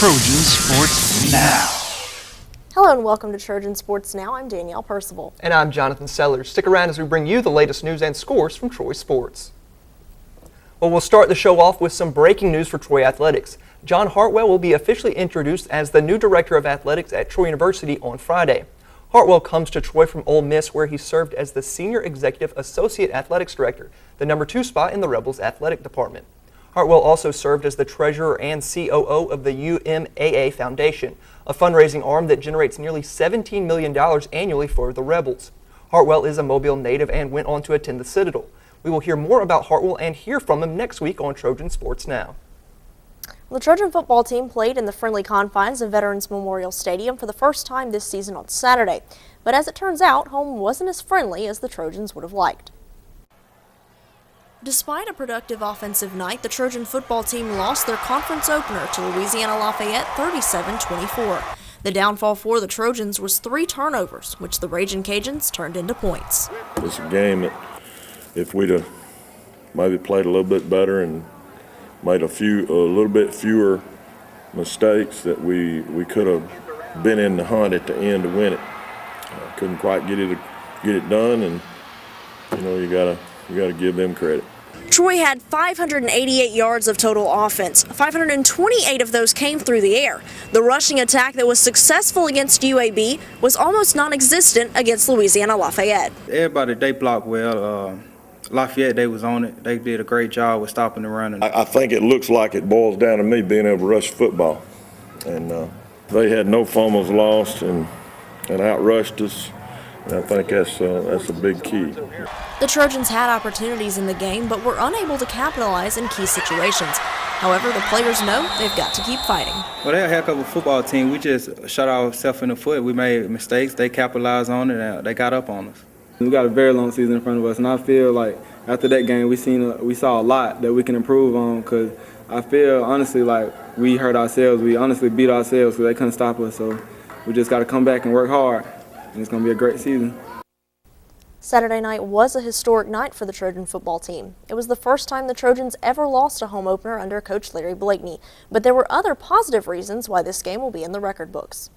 Trojan Sports Now. Hello and welcome to Trojan Sports Now. I'm Danielle Percival. And I'm Jonathan Sellers. Stick around as we bring you the latest news and scores from Troy Sports. Well, we'll start the show off with some breaking news for Troy Athletics. John Hartwell will be officially introduced as the new Director of Athletics at Troy University on Friday. Hartwell comes to Troy from Ole Miss, where he served as the Senior Executive Associate Athletics Director, the number 2 spot in the Rebels Athletic Department. Hartwell also served as the Treasurer and COO of the UMAA Foundation, a fundraising arm that generates nearly $17 million annually for the Rebels. Hartwell is a Mobile native and went on to attend the Citadel. We will hear more about Hartwell and hear from him next week on Trojan Sports Now. The Trojan football team played in the friendly confines of Veterans Memorial Stadium for the first time this season on Saturday. But as it turns out, home wasn't as friendly as the Trojans would have liked. Despite a productive offensive night, the Trojan football team lost their conference opener to Louisiana Lafayette 37-24. The downfall for the Trojans was 3 turnovers, which the Ragin' Cajuns turned into points. It's a game that if we'd have maybe played a little bit better and made a little bit fewer mistakes, that we could have been in the hunt at the end to win it. Couldn't quite get it done, and you gotta give them credit. Troy had 588 yards of total offense. 528 of those came through the air. The rushing attack that was successful against UAB was almost non-existent against Louisiana Lafayette. Everybody, they blocked well. Lafayette, they was on it. They did a great job with stopping the run. I think it looks like it boils down to me being able to rush football. And they had no fumbles lost and outrushed us. And I think that's a big key. The Trojans had opportunities in the game, but were unable to capitalize in key situations. However, the players know they've got to keep fighting. Well, they're a heck of a football team. We just shot ourselves in the foot. We made mistakes. They capitalized on it, and they got up on us. We got a very long season in front of us, and I feel like after that game we saw a lot that we can improve on, because I feel honestly like we hurt ourselves. We honestly beat ourselves because they couldn't stop us. So we just got to come back and work hard, and it's going to be a great season. Saturday night was a historic night for the Trojan football team. It was the first time the Trojans ever lost a home opener under Coach Larry Blakeney, but there were other positive reasons why this game will be in the record books.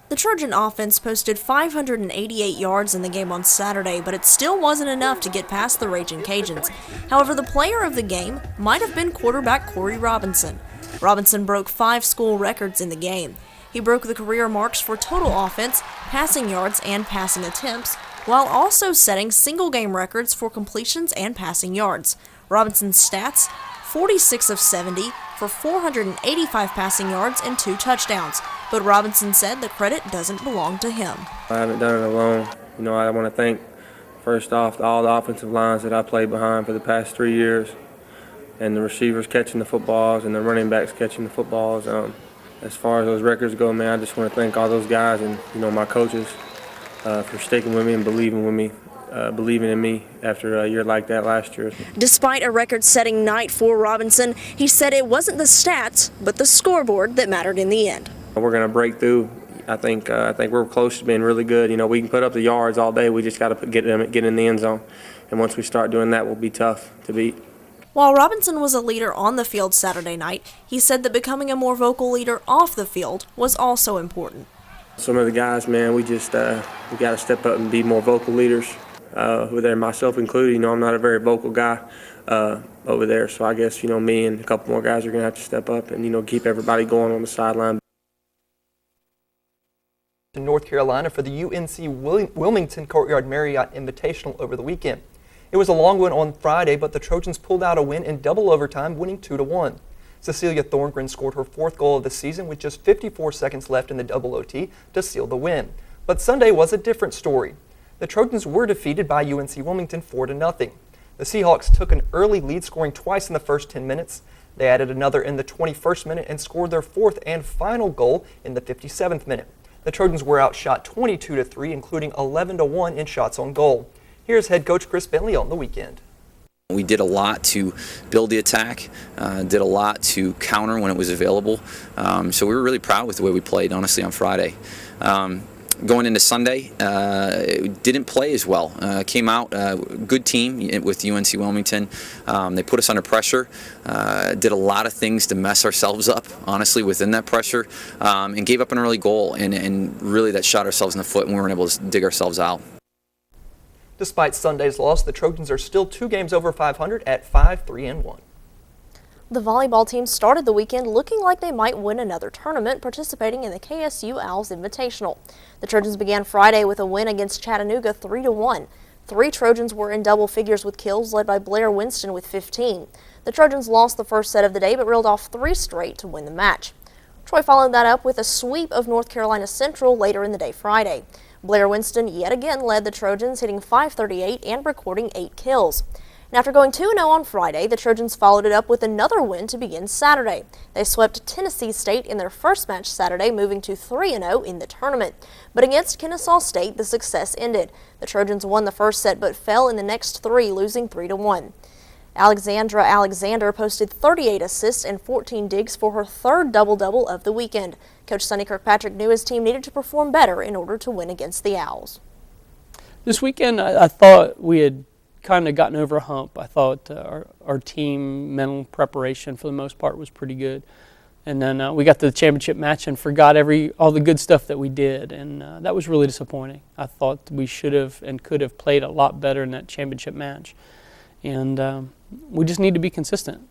The Trojan offense posted 588 yards in the game on Saturday, but it still wasn't enough to get past the Ragin' Cajuns. However, the player of the game might have been quarterback Corey Robinson. Robinson broke 5 school records in the game. He broke the career marks for total offense, passing yards, and passing attempts, while also setting single-game records for completions and passing yards. Robinson's stats, 46 of 70 for 485 passing yards and 2 touchdowns. But Robinson said the credit doesn't belong to him. I haven't done it alone. I want to thank, first off, all the offensive lines that I played behind for the past 3 years, and the receivers catching the footballs and the running backs catching the footballs. As far as those records go, man, I just want to thank all those guys and my coaches for sticking with me and believing in me after a year like that last year. Despite a record-setting night for Robinson, he said it wasn't the stats, but the scoreboard that mattered in the end. We're going to break through. I think we're close to being really good. We can put up the yards all day. We just got to get in the end zone. And once we start doing that, we'll be tough to beat. While Robinson was a leader on the field Saturday night, he said that becoming a more vocal leader off the field was also important. Some of the guys, man, we got to step up and be more vocal leaders. Over there, myself included. I'm not a very vocal guy over there, so I guess me and a couple more guys are going to have to step up and keep everybody going on the sideline. To North Carolina for the UNC Wilmington Courtyard Marriott Invitational over the weekend. It was a long one on Friday, but the Trojans pulled out a win in double overtime, winning 2-1. Cecilia Thorngren scored her 4th goal of the season with just 54 seconds left in the double OT to seal the win. But Sunday was a different story. The Trojans were defeated by UNC Wilmington 4-0. The Seahawks took an early lead, scoring twice in the first 10 minutes. They added another in the 21st minute and scored their 4th and final goal in the 57th minute. The Trojans were outshot 22-3, including 11-1 in shots on goal. Here's head coach Chris Bentley on the weekend. We did a lot to build the attack, did a lot to counter when it was available. So we were really proud with the way we played, honestly, on Friday. going into Sunday, didn't play as well. Came out, good team with UNC Wilmington. They put us under pressure, did a lot of things to mess ourselves up, honestly, within that pressure, and gave up an early goal, and really that shot ourselves in the foot, and we weren't able to dig ourselves out. Despite Sunday's loss, the Trojans are still 2 games over 500 at 5-3-1. The volleyball team started the weekend looking like they might win another tournament, participating in the KSU Owls Invitational. The Trojans began Friday with a win against Chattanooga 3-1. 3 Trojans were in double figures with kills, led by Blair Winston with 15. The Trojans lost the first set of the day but reeled off 3 straight to win the match. Troy followed that up with a sweep of North Carolina Central later in the day Friday. Blair Winston yet again led the Trojans, hitting .538 and recording 8 kills. And after going 2-0 on Friday, the Trojans followed it up with another win to begin Saturday. They swept Tennessee State in their first match Saturday, moving to 3-0 in the tournament. But against Kennesaw State, the success ended. The Trojans won the first set but fell in the next 3, losing 3-1. Alexandra Alexander posted 38 assists and 14 digs for her 3rd double-double of the weekend. Coach Sonny Kirkpatrick knew his team needed to perform better in order to win against the Owls. This weekend, I thought we had kind of gotten over a hump. I thought our team mental preparation for the most part was pretty good. And then we got to the championship match and forgot all the good stuff that we did, and that was really disappointing. I thought we should have and could have played a lot better in that championship match. And we just need to be consistent.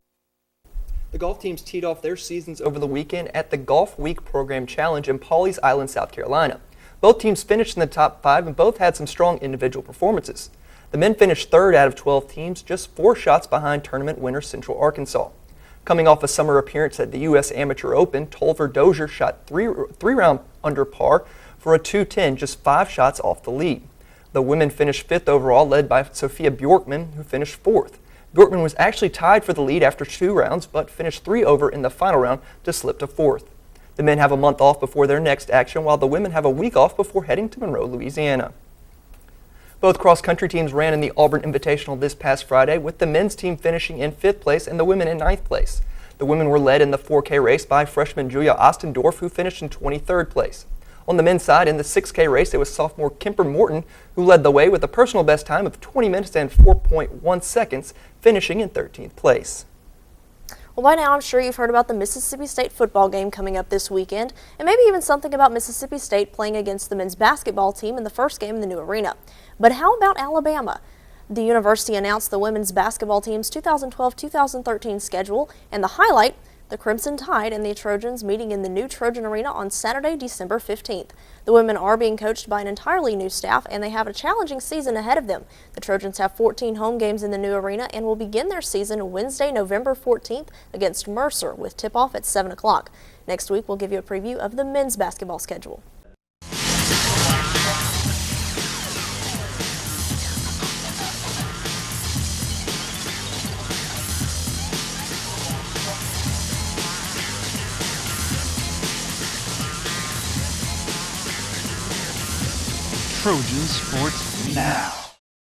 The golf teams teed off their seasons over the weekend at the Golf Week Program Challenge in Pawleys Island, South Carolina. Both teams finished in the top 5 and both had some strong individual performances. The men finished 3rd out of 12 teams, just 4 shots behind tournament winner Central Arkansas. Coming off a summer appearance at the U.S. Amateur Open, Tolver Dozier shot 3-round under par for a 210, just 5 shots off the lead. The women finished 5th overall, led by Sophia Bjorkman, who finished 4th. Bjorkman was actually tied for the lead after 2 rounds, but finished 3 over in the final round to slip to 4th. The men have a month off before their next action, while the women have a week off before heading to Monroe, Louisiana. Both cross-country teams ran in the Auburn Invitational this past Friday, with the men's team finishing in 5th place and the women in 9th place. The women were led in the 4K race by freshman Julia Ostendorf, who finished in 23rd place. On the men's side, in the 6K race, it was sophomore Kemper Morton who led the way with a personal best time of 20 minutes and 4.1 seconds, finishing in 13th place. Well, by now I'm sure you've heard about the Mississippi State football game coming up this weekend, and maybe even something about Mississippi State playing against the men's basketball team in the first game in the new arena. But how about Alabama? The university announced the women's basketball team's 2012-2013 schedule, and the highlight, the Crimson Tide and the Trojans meeting in the new Trojan Arena on Saturday, December 15th. The women are being coached by an entirely new staff, and they have a challenging season ahead of them. The Trojans have 14 home games in the new arena and will begin their season Wednesday, November 14th against Mercer, with tip-off at 7 o'clock. Next week, we'll give you a preview of the men's basketball schedule. Trojan Sports Now.